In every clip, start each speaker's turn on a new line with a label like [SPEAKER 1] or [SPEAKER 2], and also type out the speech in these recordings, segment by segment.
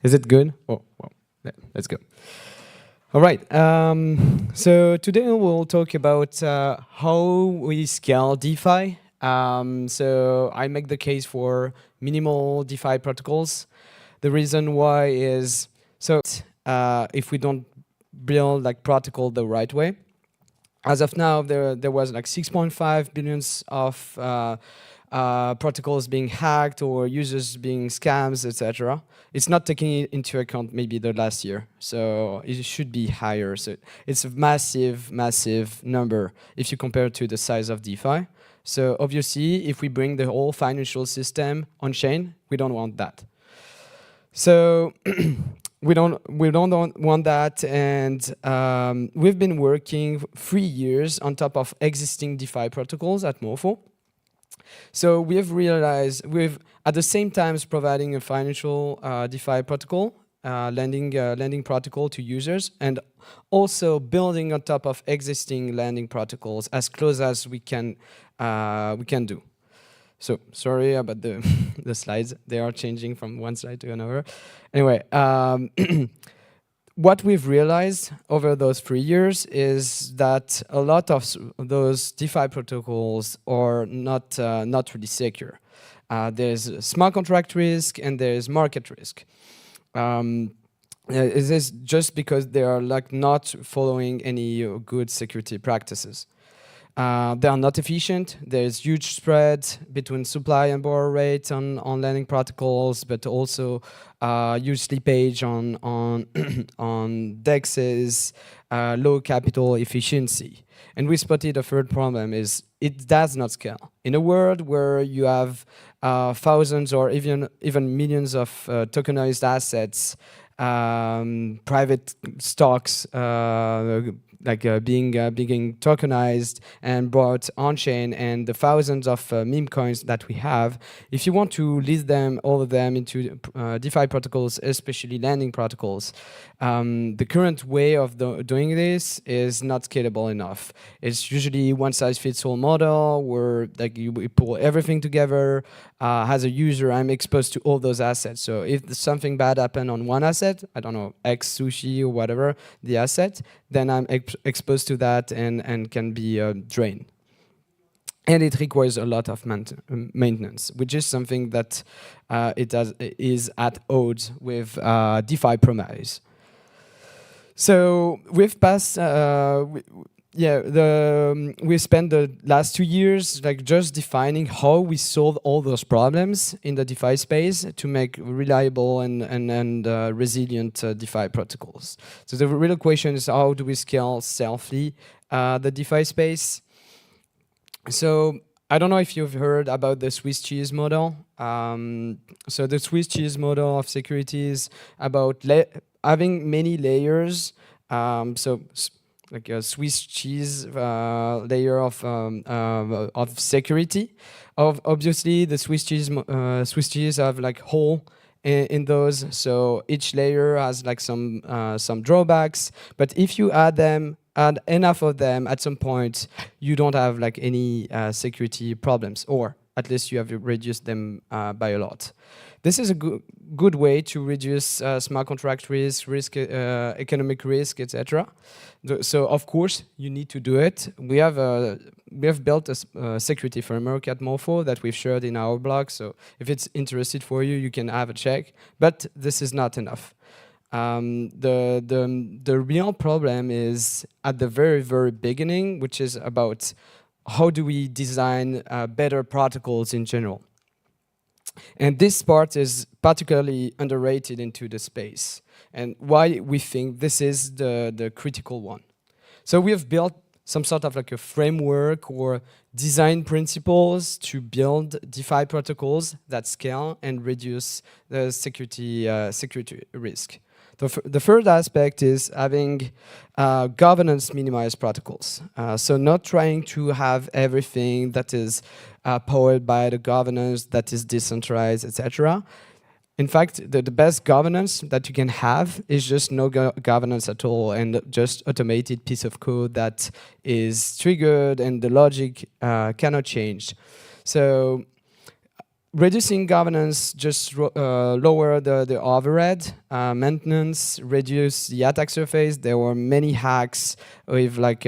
[SPEAKER 1] Is it good? Oh, well, let's go. All right. So today we'll talk about how we scale DeFi. So I make the case for minimal DeFi protocols. The reason why is if we don't build like protocol the right way. As of now, there was like 6.5 billions of protocols being hacked or users being scams, etc. It's not taking into account maybe the last year, so it should be higher. So it's a massive, massive number if you compare to the size of DeFi. So obviously, if we bring the whole financial system on chain, we don't want that. So we don't want that, and we've been working 3 years on top of existing DeFi protocols at Morpho. So we have realized at the same time providing a financial DeFi protocol, lending protocol to users, and also building on top of existing lending protocols as close as we can do. So sorry about the the slides; they are changing from one slide to another. Anyway, what we've realized over those 3 years is that a lot of those DeFi protocols are not really secure. There's smart contract risk and there's market risk. Is this just because they are like not following any good security practices? They are not efficient. There's huge spread between supply and borrow rate on lending protocols, but also huge slippage on dexes, low capital efficiency. And we spotted a third problem is it does not scale. In a world where you have thousands or even millions of tokenized assets, private stocks being tokenized and brought on-chain, and the thousands of meme coins that we have, if you want to list them, all of them, into DeFi protocols, especially lending protocols, the current way of doing this is not scalable enough. It's usually one-size-fits-all model where like you pull everything together. As a user, I'm exposed to all those assets. So if something bad happened on one asset, I don't know, X sushi or whatever, the asset, then I'm exposed to that and can be drained. And it requires a lot of maintenance, which is something that is at odds with DeFi promise. So we've passed, we spent the last 2 years like just defining how we solve all those problems in the DeFi space to make reliable and resilient DeFi protocols. So the real question is, how do we scale safely the DeFi space? So I don't know if you've heard about the Swiss cheese model. So the Swiss cheese model of security is about having many layers. Like a Swiss cheese layer of security. Obviously, the Swiss cheese have like hole in those, so each layer has like some drawbacks. But if you add enough of them, at some point you don't have like any security problems, or at least you have reduced them by a lot. This is a good way to reduce smart contract risk, economic risk, etc. So of course you need to do it. We have built a security framework at Morpho that we've shared in our blog. So if it's interested for you, you can have a check. But this is not enough. The real problem is at the very, very beginning, which is about how do we design better protocols in general. And this part is particularly underrated into the space, and why we think this is the critical one. So we have built some sort of like a framework or design principles to build DeFi protocols that scale and reduce the security risk. The third aspect is having governance minimized protocols. So not trying to have everything that is powered by the governance that is decentralized, etc. In fact, the best governance that you can have is just no governance at all, and just automated piece of code that is triggered and the logic cannot change. So reducing governance just lower the overhead, maintenance, reduce the attack surface. There were many hacks with like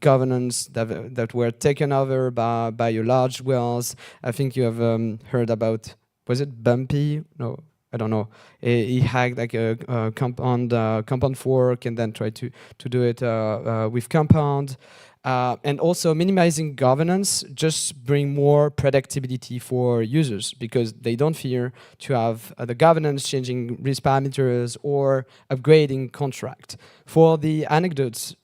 [SPEAKER 1] governance that were taken over by your large whales. I think you have heard about, was it Bumpy? No, I don't know. He hacked like a compound fork and then tried to do it with compound. And also minimizing governance just bring more predictability for users because they don't fear to have the governance changing risk parameters or upgrading contract. For the anecdotes,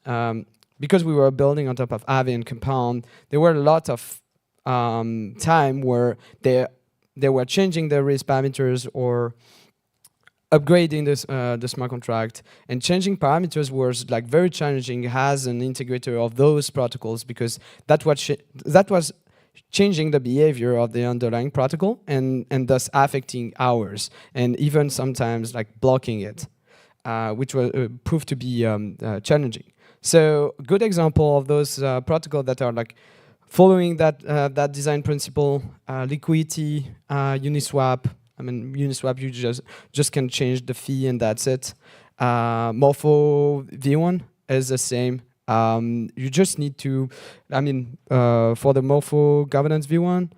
[SPEAKER 1] because we were building on top of Aave and Compound, there were a lot of time where they were changing the risk parameters or upgrading the smart contract, and changing parameters was like very challenging as an integrator of those protocols because that was changing the behavior of the underlying protocol and thus affecting ours and even sometimes like blocking it, which was proved to be challenging. So a good example of those protocols that are like following that design principle, liquidity, Uniswap. I mean, Uniswap, you just can change the fee and that's it. Morpho V1 is the same. You just need to, I mean, for the Morpho governance V1,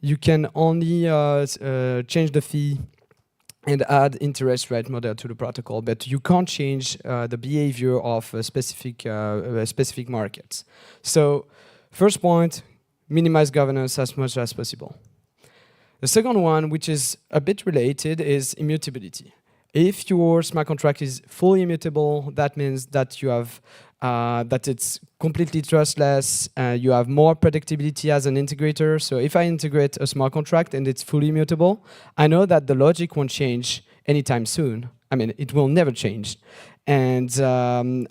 [SPEAKER 1] you can only change the fee and add interest rate model to the protocol, but you can't change the behavior of specific markets. So first point, minimize governance as much as possible. The second one, which is a bit related, is immutability. If your smart contract is fully immutable, that means that you have that it's completely trustless. You have more predictability as an integrator. So if I integrate a smart contract and it's fully immutable, I know that the logic won't change anytime soon. I mean, it will never change. And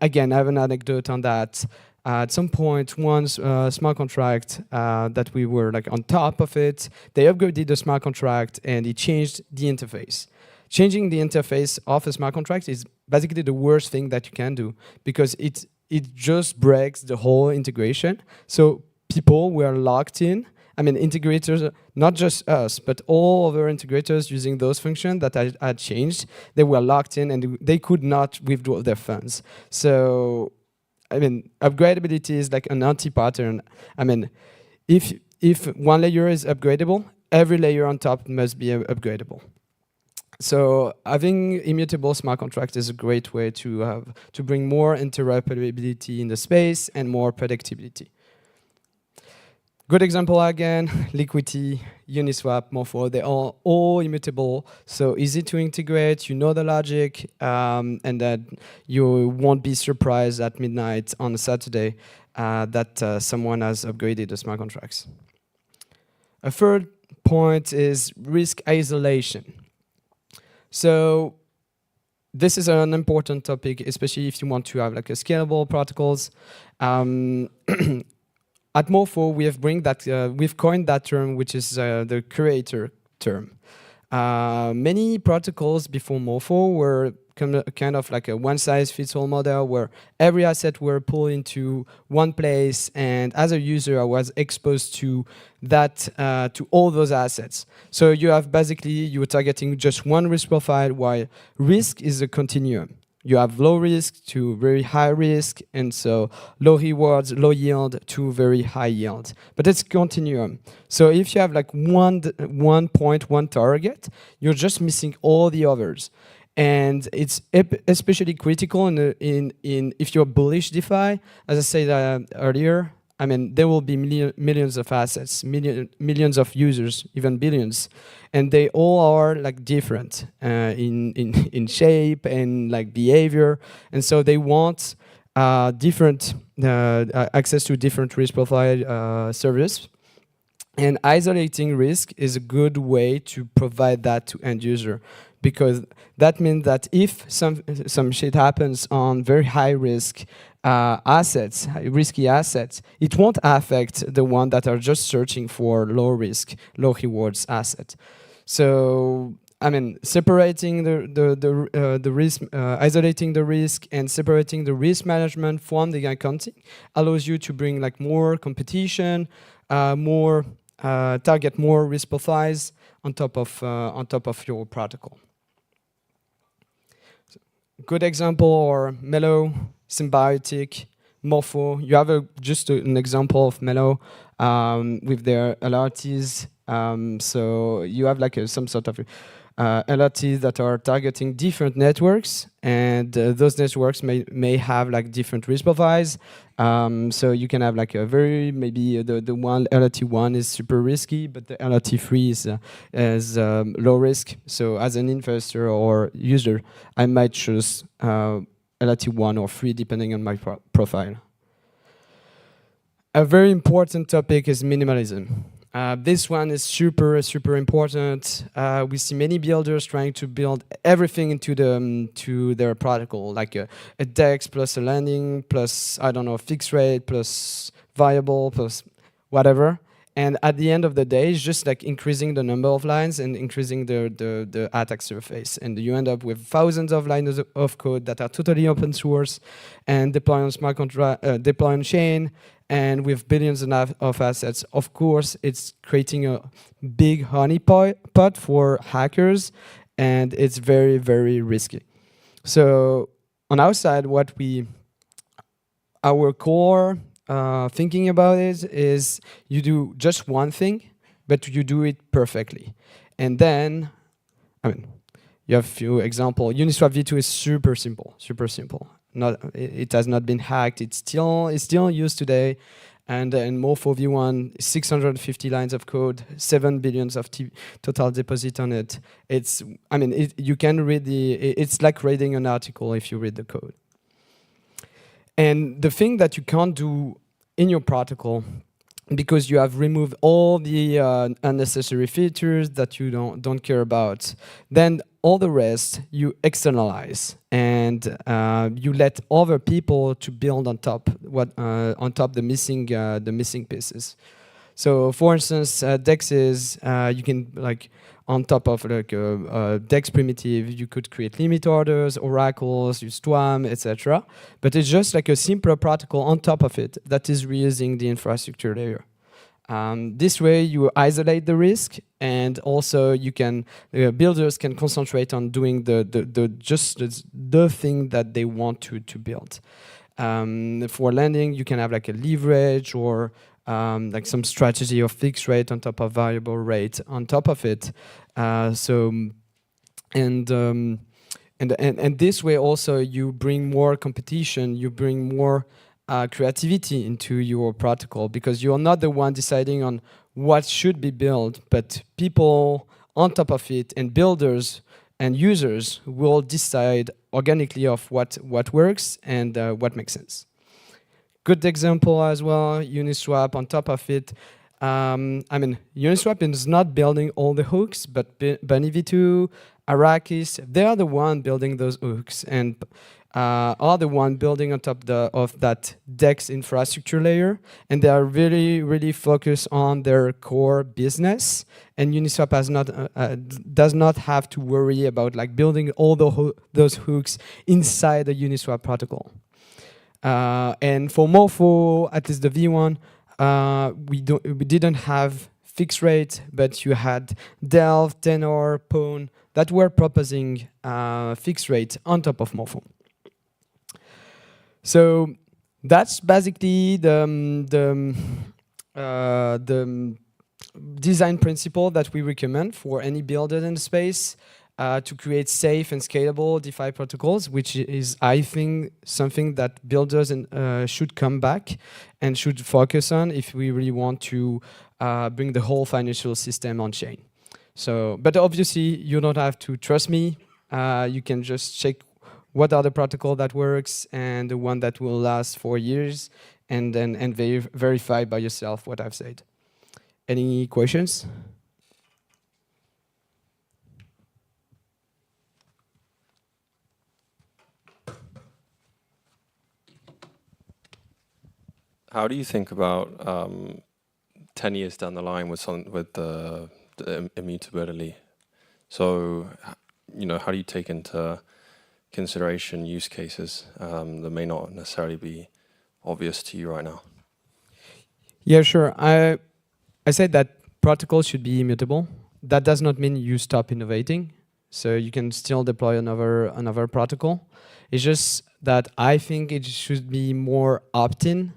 [SPEAKER 1] again, I have an anecdote on that. At some point, one smart contract that we were like on top of it, they upgraded the smart contract and it changed the interface. Changing the interface of a smart contract is basically the worst thing that you can do because it just breaks the whole integration. So people were locked in. I mean, integrators, not just us, but all other integrators using those functions that I had changed, they were locked in and they could not withdraw their funds. So I mean, upgradability is like an anti-pattern. I mean, if one layer is upgradable, every layer on top must be upgradable. So having immutable smart contract is a great way to bring more interoperability in the space and more predictability. Good example again, liquidity, Uniswap, Morpho, they are all immutable, so easy to integrate, you know the logic, and that you won't be surprised at midnight on a Saturday that someone has upgraded the smart contracts. A third point is risk isolation. So this is an important topic, especially if you want to have like a scalable protocols. At Morpho, we've coined that term, which is the curator term. Many protocols before Morpho were kind of like a one-size-fits-all model where every asset were pulled into one place, and as a user, I was exposed to that to all those assets. So you have basically you're targeting just one risk profile, while risk is a continuum. You have low risk to very high risk, and so low rewards, low yield to very high yield. But it's continuum. So if you have like one point, one target, you're just missing all the others. And it's especially critical in if you're bullish DeFi, as I said earlier. I mean, there will be millions of assets, millions of users, even billions, and they all are like different in shape and like behavior, and so they want different access to different risk profile service. And isolating risk is a good way to provide that to end user, because that means that if some shit happens on very high risk assets, risky assets, it won't affect the one that are just searching for low risk, low rewards asset. So I mean, separating the risk, isolating the risk, and separating the risk management from the accounting allows you to bring like more competition, more target more risk profiles on top of your protocol. Good example are Melo, Symbiotic, Morpho. You have just an example of Melo with their LRTs. So you have like some sort of LRTs that are targeting different networks, and those networks may have like different risk profiles. So you can have like a very maybe the one LRT1 is super risky, but the LRT3 is low risk. So as an investor or user, I might choose LRT1 or 3 depending on my profile. A very important topic is minimalism. This one is super important. We see many builders trying to build everything into to their protocol, like a DEX plus a lending plus, I don't know, fixed rate plus variable plus whatever. And at the end of the day, it's just like increasing the number of lines and increasing the attack surface. And you end up with thousands of lines of code that are totally open source and deploy on smart contract, deploy on chain, and with billions of assets. Of course, it's creating a big honeypot for hackers, and it's very, very risky. So on our side, our core thinking about it is you do just one thing, but you do it perfectly. And then, I mean, you have a few examples. Uniswap v2 is super simple, super simple. It has not been hacked. It's still used today. And in Morpho v1, 650 lines of code, 7 billions of total deposit on it. You can read it's like reading an article if you read the code. And the thing that you can't do in your protocol, because you have removed all the unnecessary features that you don't care about, then all the rest you externalize, and you let other people to build on top the missing pieces. So, for instance, DEXs, you can like on top of like a DEX primitive, you could create limit orders, oracles, use TWAM, etc. But it's just like a simpler protocol on top of it that is reusing the infrastructure layer. This way, you isolate the risk, and also you can builders can concentrate on doing the thing that they want to build. For lending, you can have like a leverage or like some strategy of fixed rate on top of variable rate on top of it. And this way also you bring more competition, you bring more creativity into your protocol, because you're not the one deciding on what should be built, but people on top of it and builders and users will decide organically of what works and what makes sense. Good example as well, Uniswap on top of it. Uniswap is not building all the hooks, but Bunny V2, Arrakis, they are the one building those hooks and are the one building on top of that DEX infrastructure layer, and they are really, really focused on their core business. And Uniswap does not have to worry about like building all those hooks inside the Uniswap protocol. And for Morpho, at least the V1, we didn't have fixed rate, but you had Delve, Tenor, Pwn that were proposing fixed rate on top of Morpho. So that's basically the design principle that we recommend for any builder in the space. To create safe and scalable DeFi protocols, which is, I think, something that builders should come back and should focus on if we really want to bring the whole financial system on chain. So, but obviously, you don't have to trust me. You can just check what are the protocol that works and the one that will last for years, and then verify by yourself what I've said. Any questions?
[SPEAKER 2] How do you think about 10 years down the line with the immutability? So, how do you take into consideration use cases that may not necessarily be obvious to you right now?
[SPEAKER 1] Yeah, sure. I said that protocol should be immutable. That does not mean you stop innovating. So you can still deploy another protocol. It's just that I think it should be more opt-in.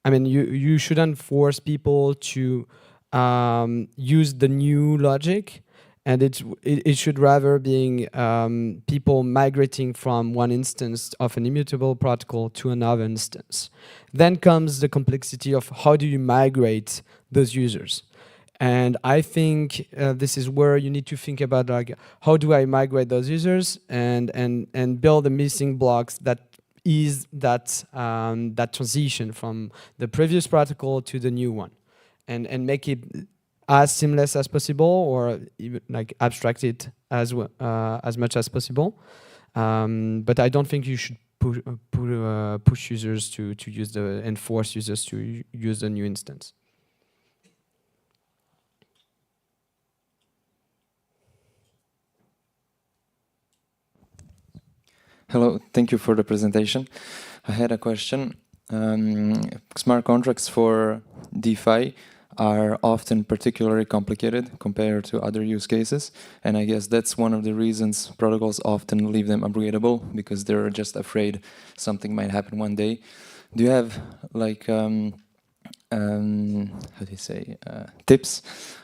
[SPEAKER 1] I mean, you shouldn't force people to use the new logic, and it should rather be people migrating from one instance of an immutable protocol to another instance. Then comes the complexity of how do you migrate those users. And I think this is where you need to think about, like, how do I migrate those users and build the missing blocks that is that transition from the previous protocol to the new one, and make it as seamless as possible, or even like abstract it as much as possible. But I don't think you should push users to use and force users to use the new instance.
[SPEAKER 3] Hello, thank you for the presentation. I had a question. Smart contracts for DeFi are often particularly complicated compared to other use cases, and I guess that's one of the reasons protocols often leave them upgradable, because they're just afraid something might happen one day. Do you have like how do you say tips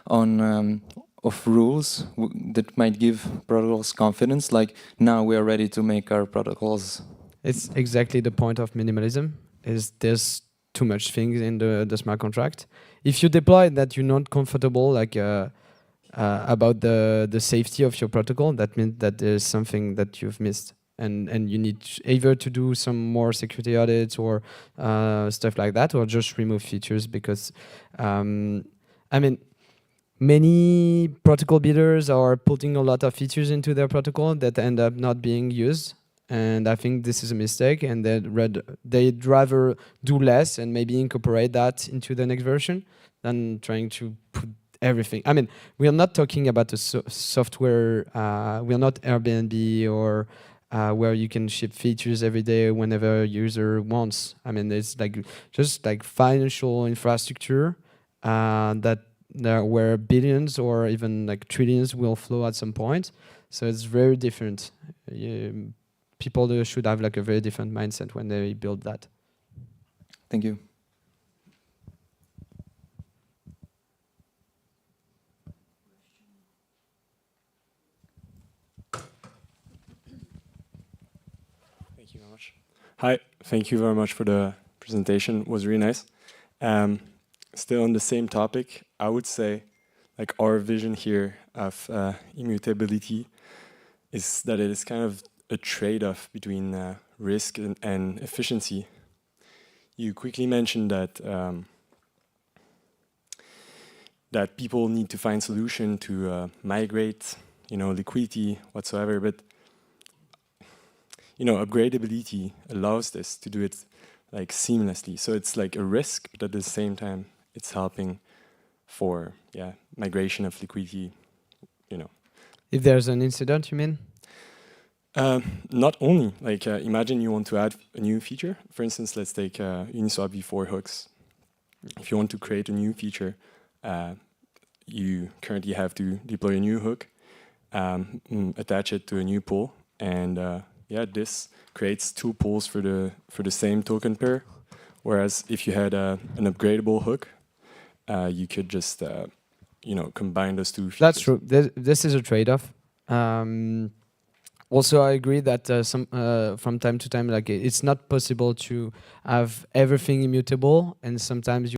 [SPEAKER 3] on of rules that might give protocols confidence, like now we are ready to make our protocols?
[SPEAKER 1] It's exactly the point of minimalism, is there's too much things in the smart contract. If you deploy that you're not comfortable like about the safety of your protocol, that means that there's something that you've missed, and you need either to do some more security audits or stuff like that, or just remove features, because I mean, many protocol builders are putting a lot of features into their protocol that end up not being used. And I think this is a mistake, and they'd rather do less and maybe incorporate that into the next version than trying to put everything. I mean, we are not talking about a software, we are not Airbnb or where you can ship features every day whenever a user wants. I mean, it's like just like financial infrastructure where billions or even like trillions will flow at some point. So it's very different. People should have like a very different mindset when they build that.
[SPEAKER 3] Thank you.
[SPEAKER 4] Thank you very much. Hi, thank you very much for the presentation. It was really nice. Still on the same topic, I would say like our vision here of immutability is that it is kind of a trade-off between risk and efficiency. You quickly mentioned that that people need to find solution to migrate, liquidity whatsoever. But upgradability allows this to do it like seamlessly. So it's like a risk, but at the same time, it's helping for migration of liquidity.
[SPEAKER 1] If there's an incident, you mean?
[SPEAKER 4] Not only, like imagine you want to add a new feature. For instance, let's take Uniswap v4 hooks. If you want to create a new feature, you currently have to deploy a new hook, attach it to a new pool, and this creates two pools for the same token pair. Whereas if you had an upgradable hook, you could just combine those two features.
[SPEAKER 1] That's true. This is a trade-off. Also, I agree that from time to time, like it's not possible to have everything immutable, and sometimes you